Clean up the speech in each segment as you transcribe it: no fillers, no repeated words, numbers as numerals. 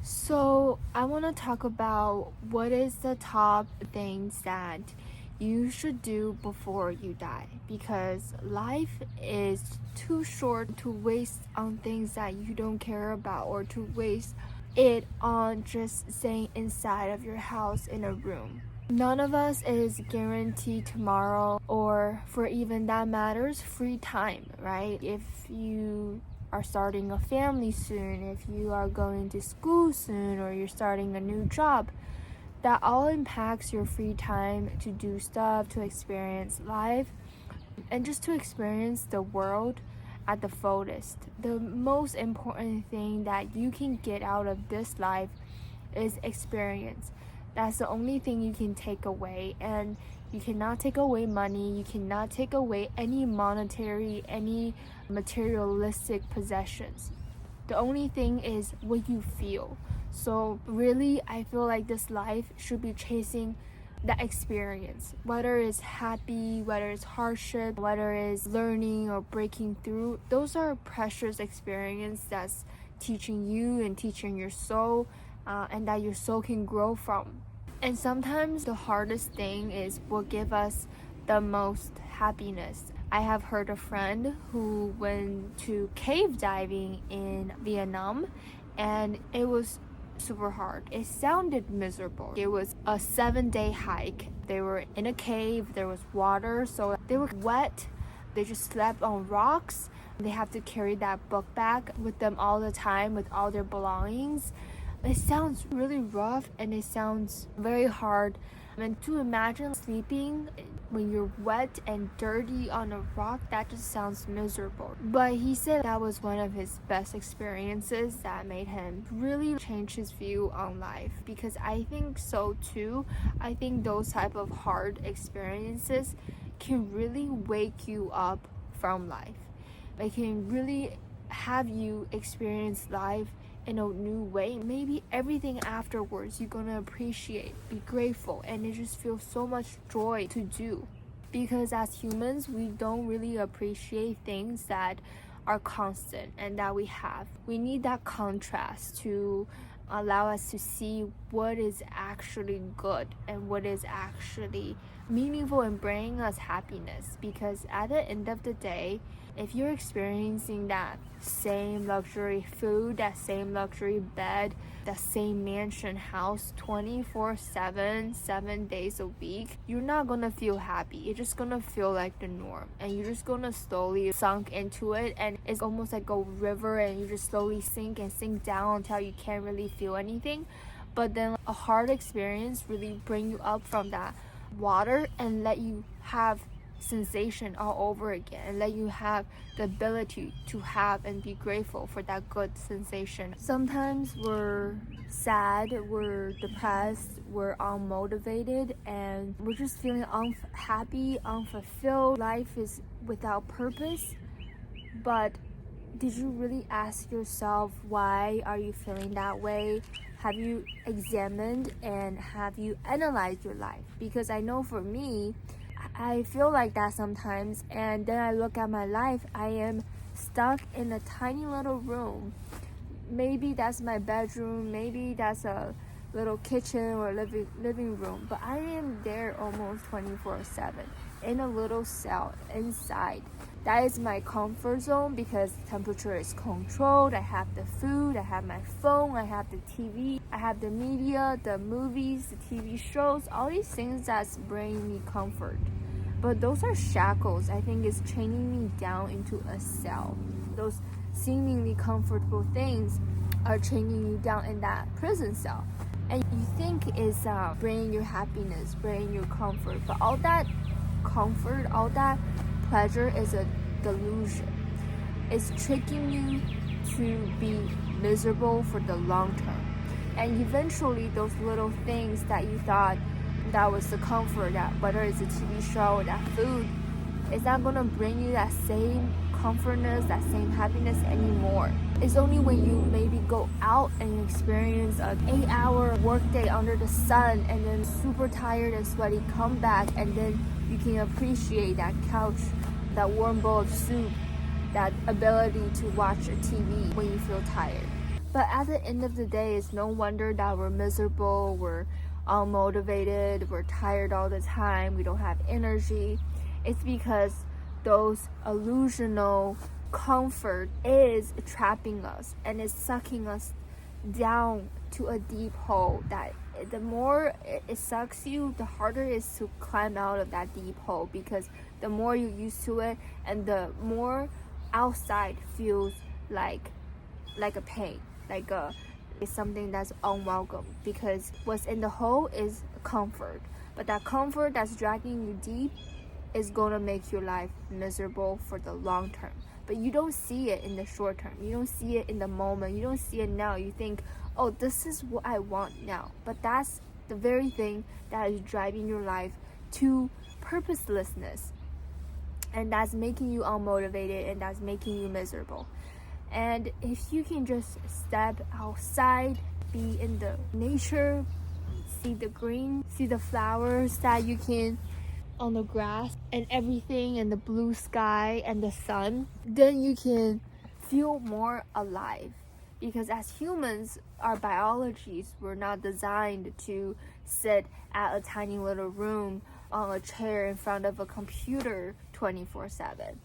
So, I want to talk about what is the top things that you should do before you die, because life is too short to waste on things that you don't care about, or to waste it on just staying inside of your house in a room. None of us is guaranteed tomorrow, or for even that matters, free time, right? If you are starting a family soon, if you are going to school soon, or you're starting a new job, that all impacts your free time to do stuff, to experience life, and just to experience the world at the fullest. The most important thing that you can get out of this life is experience. That's the only thing you can take away, and you cannot take away money, you cannot take away any monetary, any materialistic possessions. The only thing is what you feel. So really, I feel like this life should be chasing that experience, whether it's happy, whether it's hardship, whether it's learning or breaking through. Those are precious experience that's teaching you and teaching your soul, and that your soul can grow from. And sometimes the hardest thing is what give us the most happiness. I have heard a friend who went to cave diving in Vietnam, and it was super hard. It sounded miserable. It was a 7-day hike. They were in a cave, there was water, so they were wet. They just slept on rocks. They have to carry that book bag with them all the time with all their belongings. It sounds really rough, and it sounds very hard. And to imagine sleeping when you're wet and dirty on a rock, that just sounds miserable. But he said that was one of his best experiences that made him really change his view on life, because I think so too. I think those type of hard experiences can really wake you up from life. It can really have you experience life in a new way. Maybe everything afterwards you're gonna appreciate, be grateful, and it just feels so much joy to do. Because as humans, we don't really appreciate things that are constant and that we have. We need that contrast to allow us to see what is actually good and what is actually meaningful and bringing us happiness. Because at the end of the day, if you're experiencing that same luxury food, that same luxury bed, that same mansion house 24/7, 7 days a week, you're not gonna feel happy. You're just gonna feel like the norm, and you're just gonna slowly sunk into it, and it's almost like a river, and you just slowly sink and sink down until you can't really feel anything. But then a hard experience really bring you up from that water and let you have sensation all over again, and let you have the ability to have and be grateful for that good sensation. Sometimes we're sad, we're depressed, we're unmotivated, and we're just feeling unhappy, unfulfilled. Life is without purpose. But did you really ask yourself, why are you feeling that way? Have you examined and have you analyzed your life? Because I know for me, I feel like that sometimes, and then I look at my life, I am stuck in a tiny little room. Maybe that's my bedroom, maybe that's a little kitchen or living room, but I am there almost 24/7 in a little cell inside. That is my comfort zone, because temperature is controlled. I have the food, I have my phone, I have the TV, I have the media, the movies, the TV shows, all these things that's bringing me comfort. But those are shackles. I think it's chaining me down into a cell. Those seemingly comfortable things are chaining you down in that prison cell. And you think it's bringing you happiness, bringing you comfort. But all that comfort, all that pleasure is a delusion. It's tricking you to be miserable for the long term. And eventually those little things that you thought that was the comfort, that whether it's a TV show or that food, it's not gonna bring you that same comfortness, that same happiness anymore. It's only when you maybe go out and experience an 8-hour workday under the sun, and then super tired and sweaty, come back, and then you can appreciate that couch, that warm bowl of soup, that ability to watch a TV when you feel tired. But at the end of the day, it's no wonder that we're miserable, we're unmotivated, we're tired all the time, we don't have energy. It's because those illusional comfort is trapping us and is sucking us down to a deep hole that the more it sucks you, the harder it is to climb out of that deep hole, because the more you're used to it and the more outside feels like a pain, it's something that's unwelcome, because what's in the hole is comfort, but that comfort that's dragging you deep is gonna make your life miserable for the long term. But you don't see it in the short term, you don't see it in the moment, you don't see it now. You think, oh, this is what I want now, but that's the very thing that is driving your life to purposelessness, and that's making you unmotivated, and that's making you miserable. And if you can just step outside, be in the nature, see the green, see the flowers that you can on the grass and everything, and the blue sky and the sun, then you can feel more alive. Because as humans, our biologies were not designed to sit at a tiny little room on a chair in front of a computer 24/7.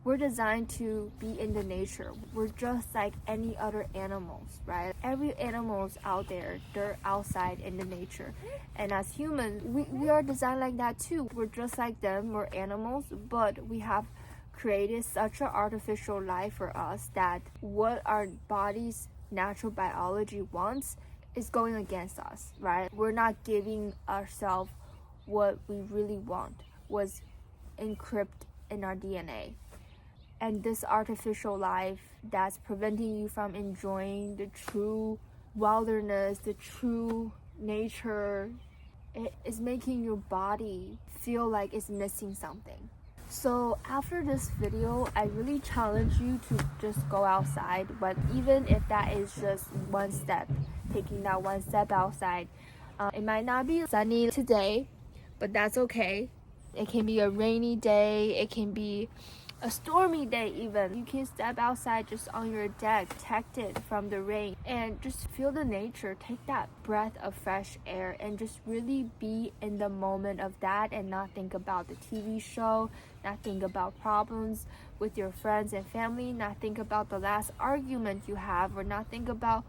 We're designed to be in the nature. We're just like any other animals, right? Every animal's out there, they're outside in the nature. And as humans, we are designed like that too. We're just like them, we're animals, but we have created such an artificial life for us that what our body's natural biology wants is going against us, right? We're not giving ourselves what we really want, was encrypted in our DNA. And this artificial life that's preventing you from enjoying the true wilderness, the true nature, it is making your body feel like it's missing something. So after this video, I really challenge you to just go outside, but even if that is just one step, taking that one step outside. It might not be sunny today, but that's okay. It can be a rainy day, it can be a stormy day even. You can step outside just on your deck, protected from the rain, and just feel the nature, take that breath of fresh air, and just really be in the moment of that, and not think about the TV show, not think about problems with your friends and family, not think about the last argument you have, or not think about,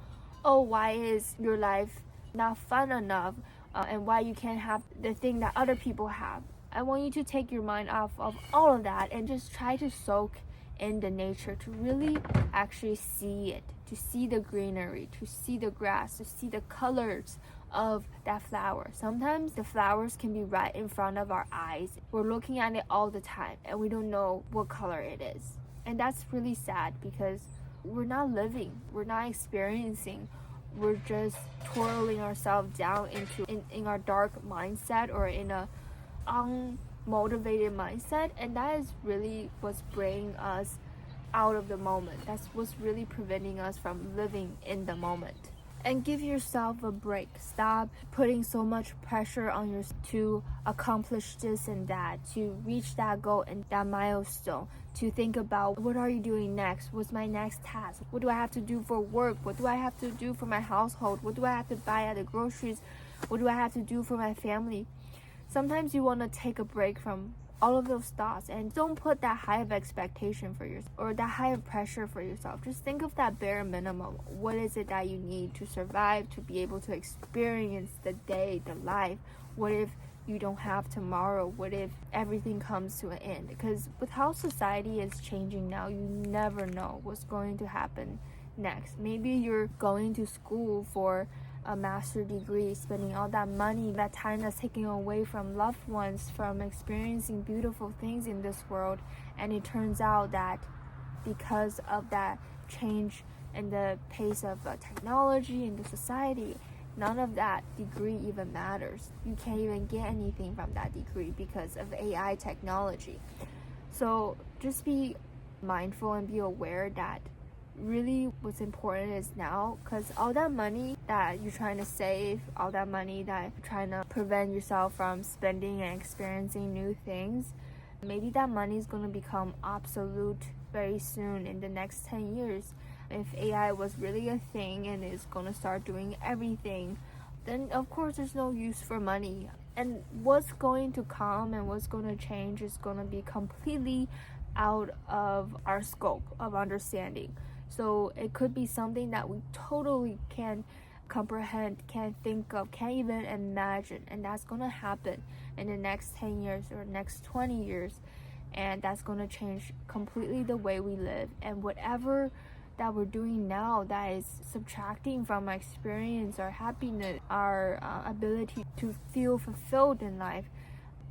oh, why is your life not fun enough, and why you can't have the thing that other people have. I want you to take your mind off of all of that and just try to soak in the nature, to really actually see it, to see the greenery, to see the grass, to see the colors of that flower. Sometimes the flowers can be right in front of our eyes. We're looking at it all the time and we don't know what color it is. And that's really sad, because we're not living, we're not experiencing, we're just twirling ourselves down in our dark mindset, or in a unmotivated mindset, and that is really what's bringing us out of the moment. That's what's really preventing us from living in the moment. And give yourself a break. Stop putting so much pressure on yourself to accomplish this and that, to reach that goal and that milestone, to think about, what are you doing next? What's my next task? What do I have to do for work? What do I have to do for my household? What do I have to buy at the groceries? What do I have to do for my family? Sometimes you want to take a break from all of those thoughts, and don't put that high of expectation for yourself, or that high of pressure for yourself. Just think of that bare minimum. What is it that you need to survive, to be able to experience the day, the life? What if you don't have tomorrow? What if everything comes to an end? Because with how society is changing now, you never know what's going to happen next. Maybe you're going to school for a master's degree, spending all that money, that time that's taken away from loved ones, from experiencing beautiful things in this world, and it turns out that because of that change in the pace of technology in the society, none of that degree even matters. You can't even get anything from that degree because of AI technology. So just be mindful and be aware that really what's important is now, because all that money that you're trying to save, all that money that you're trying to prevent yourself from spending and experiencing new things, maybe that money is going to become obsolete very soon in the next 10 years. If AI was really a thing and is gonna start doing everything, then of course there's no use for money. And what's going to come and what's going to change is going to be completely out of our scope of understanding. So it could be something that we totally can't comprehend, can't think of, can't even imagine. And that's going to happen in the next 10 years or next 20 years. And that's going to change completely the way we live. And whatever that we're doing now that is subtracting from our experience, our happiness, our ability to feel fulfilled in life,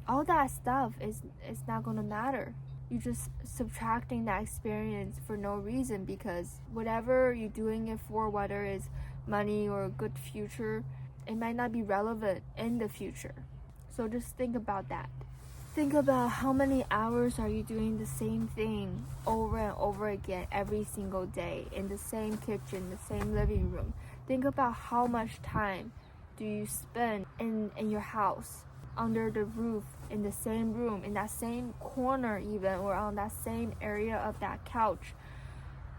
all that stuff is not going to matter. You're just subtracting that experience for no reason, because whatever you're doing it for, whether it's money or a good future, it might not be relevant in the future. So just think about that. Think about how many hours are you doing the same thing over and over again every single day in the same kitchen, the same living room. Think about how much time do you spend in your house, under the roof, in the same room, in that same corner even, or on that same area of that couch.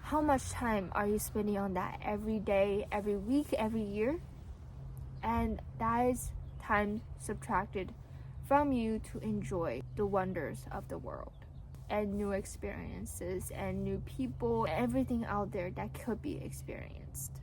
How much time are you spending on that every day, every week, every year? And that is time subtracted from you to enjoy the wonders of the world and new experiences and new people, everything out there that could be experienced.